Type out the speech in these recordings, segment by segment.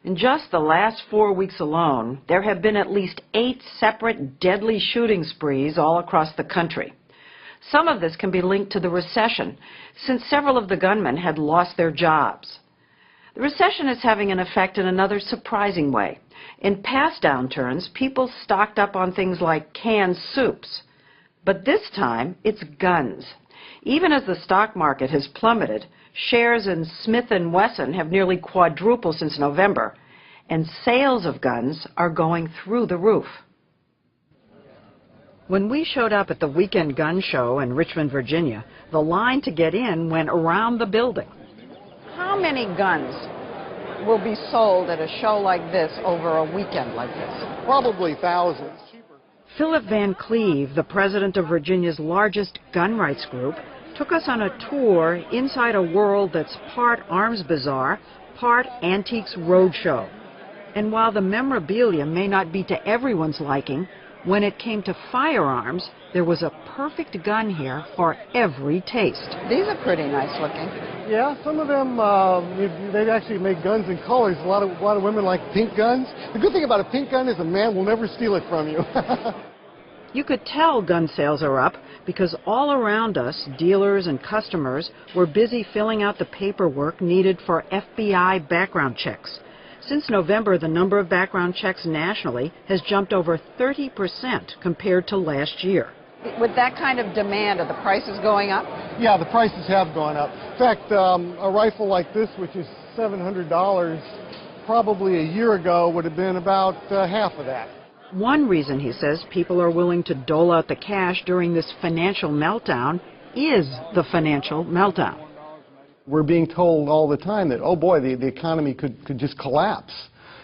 In just the last 4 weeks alone, there have been at least 8 separate deadly shooting sprees all across the country. Some of this can be linked to the recession, since several of the gunmen had lost their jobs. The recession is having an effect in another surprising way. In past downturns, people stocked up on things like canned soups. But this time, it's guns. Even as the stock market has plummeted, shares in Smith & Wesson have nearly quadrupled since November, and sales of guns are going through the roof. When we showed up at the weekend gun show in Richmond, Virginia, the line to get in went around the building. How many guns will be sold at a show like this over a weekend like this? Probably thousands. Philip Van Cleve, the president of Virginia's largest gun rights group, took us on a tour inside a world that's part arms bazaar, part antiques roadshow. And while the memorabilia may not be to everyone's liking, when it came to firearms, there was a perfect gun here for every taste. These are pretty nice looking. Yeah, some of them, they actually make guns in colors. A lot of women like pink guns. The good thing about a pink gun is a man will never steal it from you. You could tell gun sales are up because all around us, dealers and customers were busy filling out the paperwork needed for FBI background checks. Since November, the number of background checks nationally has jumped over 30% compared to last year. With that kind of demand, are the prices going up? Yeah, the prices have gone up. In fact, a rifle like this, which is $700, probably a year ago would have been about half of that. One reason, he says, people are willing to dole out the cash during this financial meltdown is the financial meltdown. We're being told all the time that, oh boy, the economy could just collapse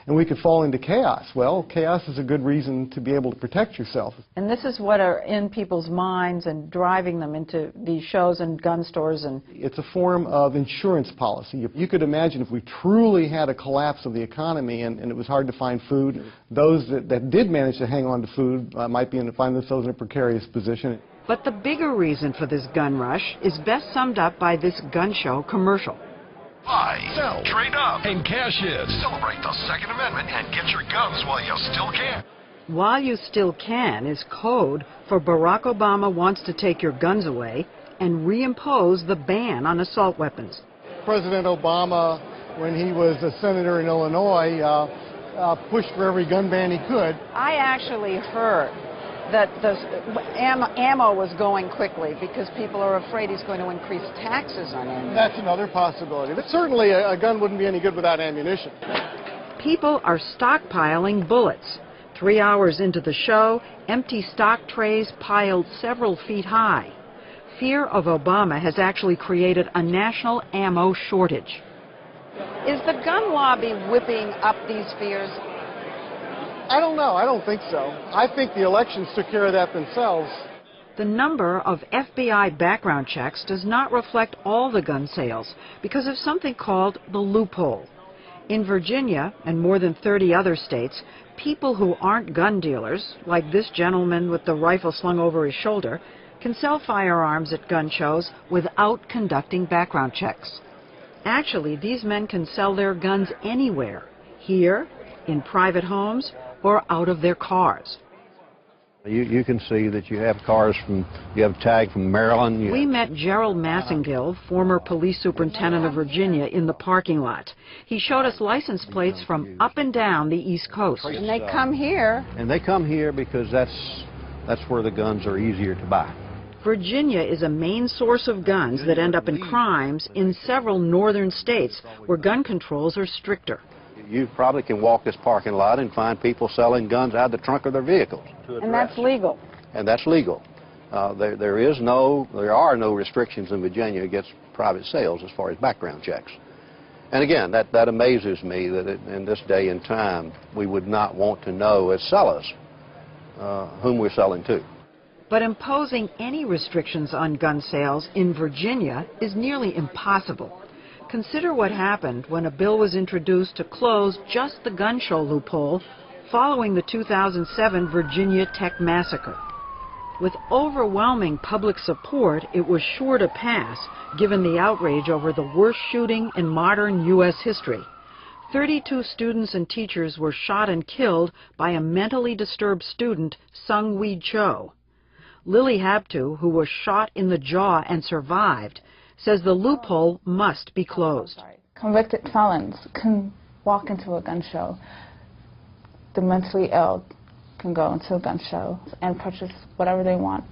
and we could fall into chaos. Well, chaos is a good reason to be able to protect yourself. And this is what are in people's minds and driving them into these shows and gun stores. And it's a form of insurance policy. You could imagine if we truly had a collapse of the economy and it was hard to find food, those that did manage to hang on to food might find themselves in a precarious position. But the bigger reason for this gun rush is best summed up by this gun show commercial. Buy, sell, trade up, and cash in. Celebrate the Second Amendment and get your guns while you still can. While you still can is code for Barack Obama wants to take your guns away and reimpose the ban on assault weapons. President Obama, when he was a senator in Illinois, pushed for every gun ban he could. I actually heard that the ammo was going quickly because people are afraid he's going to increase taxes on ammo. That's another possibility. But certainly a gun wouldn't be any good without ammunition. People are stockpiling bullets. 3 hours into the show, empty stock trays piled several feet high. Fear of Obama has actually created a national ammo shortage. Is the gun lobby whipping up these fears? I don't know. I don't think so. I think the elections took care of that themselves. The number of FBI background checks does not reflect all the gun sales because of something called the loophole. In Virginia and more than 30 other states, people who aren't gun dealers, like this gentleman with the rifle slung over his shoulder, can sell firearms at gun shows without conducting background checks. Actually, these men can sell their guns anywhere, here, in private homes, or out of their cars. You can see that you have you have tag from Maryland. We met Gerald Massengill, former police superintendent of Virginia, in the parking lot. He showed us license plates from up and down the East Coast. And they come here. And they come here because that's where the guns are easier to buy. Virginia is a main source of guns that end up in crimes in several northern states where gun controls are stricter. You probably can walk this parking lot and find people selling guns out of the trunk of their vehicles. And that's legal. And that's legal. There are no restrictions in Virginia against private sales as far as background checks. And again, that amazes me that in this day and time we would not want to know as sellers whom we're selling to. But imposing any restrictions on gun sales in Virginia is nearly impossible. Consider what happened when a bill was introduced to close just the gun show loophole following the 2007 Virginia Tech massacre. With overwhelming public support, it was sure to pass, given the outrage over the worst shooting in modern U.S. history. 32 students and teachers were shot and killed by a mentally disturbed student, Sung-Wee Cho. Lily Habtu, who was shot in the jaw and survived, says the loophole must be closed. Convicted felons can walk into a gun show. The mentally ill can go into a gun show and purchase whatever they want.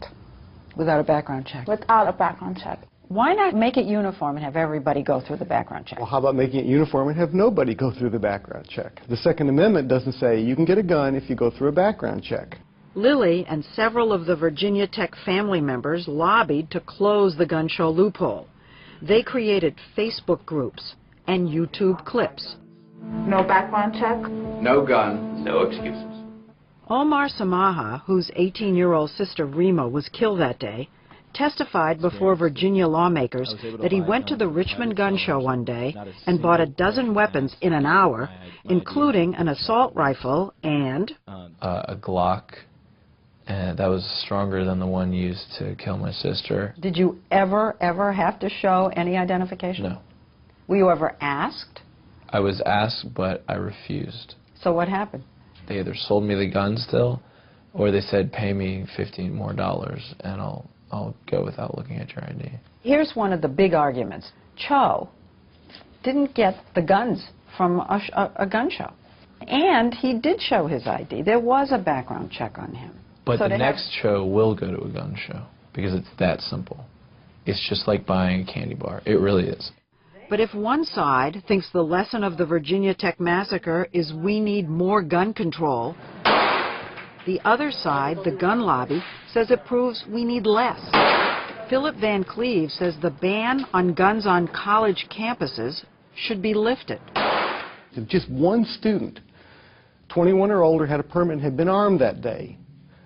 Without a background check? Without a background check. Why not make it uniform and have everybody go through the background check? Well, how about making it uniform and have nobody go through the background check? The Second Amendment doesn't say you can get a gun if you go through a background check. Lily and several of the Virginia Tech family members lobbied to close the gun show loophole. They created Facebook groups and YouTube clips. No background check. No gun, no excuses. Omar Samaha, whose 18-year-old sister Rima was killed that day, testified before Virginia lawmakers that he went to the Richmond Gun Show one day and bought a dozen weapons in an hour, including an assault rifle and a Glock, and that was stronger than the one used to kill my sister. Did you ever have to show any identification? No. Were you ever asked? I was asked, but I refused. So what happened? They either sold me the gun still, or they said, pay me $15 more and I'll go without looking at your ID. Here's one of the big arguments. Cho didn't get the guns from a gun show. And he did show his ID. There was a background check on him. But so the next show will go to a gun show, because it's that simple. It's just like buying a candy bar. It really is. But if one side thinks the lesson of the Virginia Tech massacre is we need more gun control, the other side, the gun lobby, says it proves we need less. Philip Van Cleve says the ban on guns on college campuses should be lifted. Just one student, 21 or older, had a permit and had been armed that day.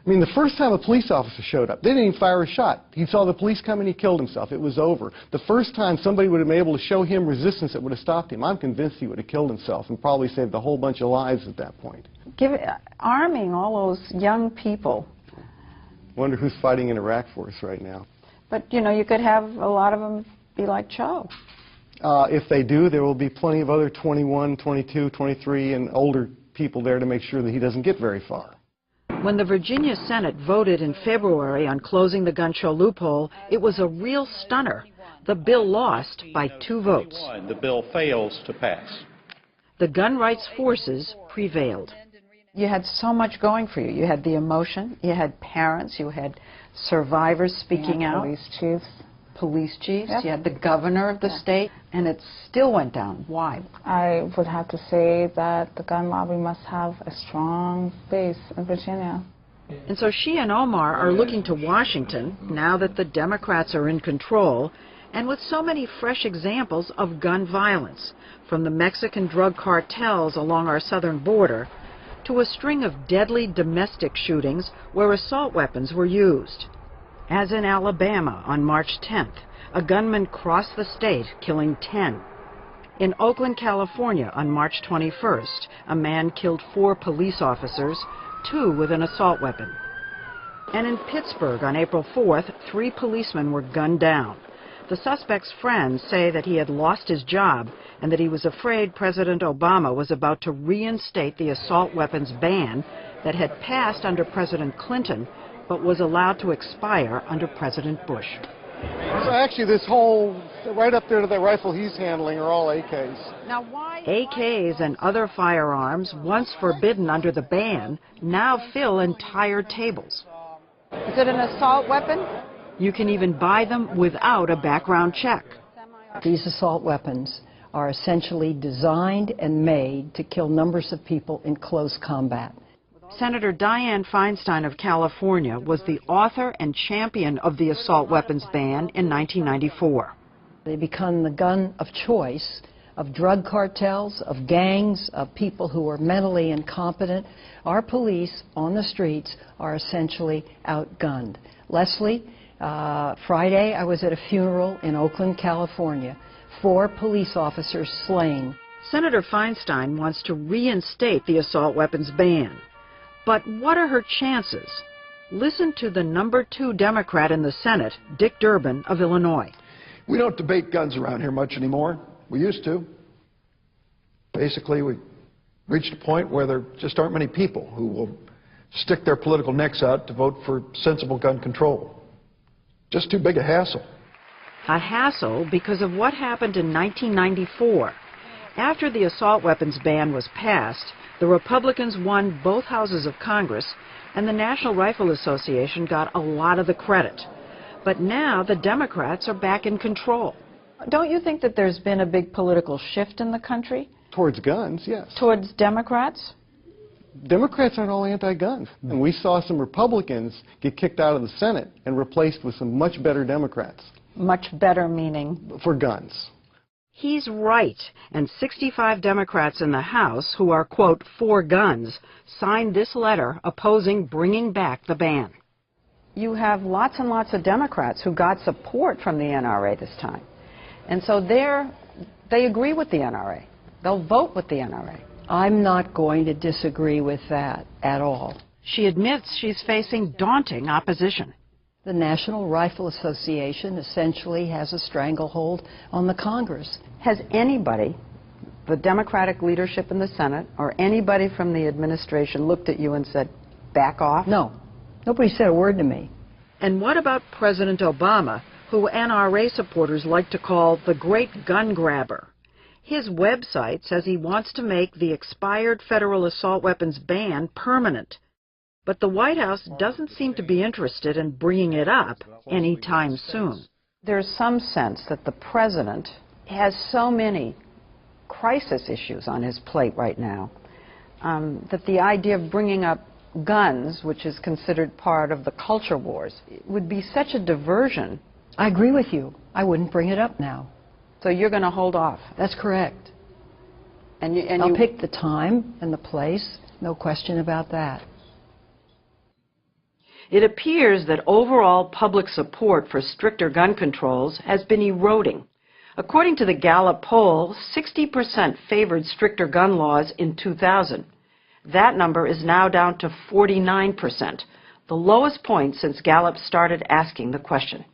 I mean, the first time a police officer showed up, they didn't even fire a shot. He saw the police come and he killed himself. It was over. The first time somebody would have been able to show him resistance that would have stopped him, I'm convinced he would have killed himself and probably saved a whole bunch of lives at that point. Arming all those young people. Wonder who's fighting in Iraq for us right now. But, you know, you could have a lot of them be like Cho. If they do, there will be plenty of other 21, 22, 23, and older people there to make sure that he doesn't get very far. When the Virginia Senate voted in February on closing the gun show loophole, it was a real stunner. The bill lost by 2 votes. The bill fails to pass. The gun rights forces prevailed. You had so much going for you. You had the emotion, you had parents, you had survivors speaking out. Police chiefs, Yep. you had the governor of the state, and it still went down. Why? I would have to say that the gun lobby must have a strong base in Virginia. And so she and Omar are looking to Washington, now that the Democrats are in control, and with so many fresh examples of gun violence, from the Mexican drug cartels along our southern border to a string of deadly domestic shootings where assault weapons were used. As in Alabama on March 10th, a gunman crossed the state, killing 10. In Oakland, California on March 21st, a man killed 4 police officers, 2 with an assault weapon. And in Pittsburgh on April 4th, 3 policemen were gunned down. The suspect's friends say that he had lost his job and that he was afraid President Obama was about to reinstate the assault weapons ban that had passed under President Clinton but was allowed to expire under President Bush. So actually this whole, right up there to that rifle he's handling are all AKs. Now why? AKs and other firearms, once forbidden under the ban, now fill entire tables. Is it an assault weapon? You can even buy them without a background check. These assault weapons are essentially designed and made to kill numbers of people in close combat. Senator Dianne Feinstein of California was the author and champion of the assault weapons ban in 1994. They become the gun of choice of drug cartels, of gangs, of people who are mentally incompetent. Our police on the streets are essentially outgunned. Leslie, Friday I was at a funeral in Oakland, California. 4 police officers slain. Senator Feinstein wants to reinstate the assault weapons ban. But what are her chances? Listen to the number 2 Democrat in the Senate, Dick Durbin of Illinois. We don't debate guns around here much anymore. We used to. Basically, we reached a point where there just aren't many people who will stick their political necks out to vote for sensible gun control. Just too big a hassle. A hassle because of what happened in 1994. After the assault weapons ban was passed, the Republicans won both houses of Congress, and the National Rifle Association got a lot of the credit. But now the Democrats are back in control. Don't you think that there's been a big political shift in the country? Towards guns, yes. Towards Democrats? Democrats aren't all anti-gun. And we saw some Republicans get kicked out of the Senate and replaced with some much better Democrats. Much better meaning? For guns. He's right, and 65 Democrats in the House who are, quote, for guns, signed this letter opposing bringing back the ban. You have lots and lots of Democrats who got support from the NRA this time. And so they agree with the NRA. They'll vote with the NRA. I'm not going to disagree with that at all. She admits she's facing daunting opposition. The National Rifle Association essentially has a stranglehold on the Congress. Has anybody, the Democratic leadership in the Senate, or anybody from the administration looked at you and said, back off? No. Nobody said a word to me. And what about President Obama, who NRA supporters like to call the great gun grabber? His website says he wants to make the expired federal assault weapons ban permanent. But the White House doesn't seem to be interested in bringing it up anytime soon. There's some sense that the president has so many crisis issues on his plate right now that the idea of bringing up guns, which is considered part of the culture wars, would be such a diversion. I agree with you. I wouldn't bring it up now. So you're going to hold off? That's correct. I'll pick the time and the place, no question about that. It appears that overall public support for stricter gun controls has been eroding. According to the Gallup poll, 60% favored stricter gun laws in 2000. That number is now down to 49%, the lowest point since Gallup started asking the question.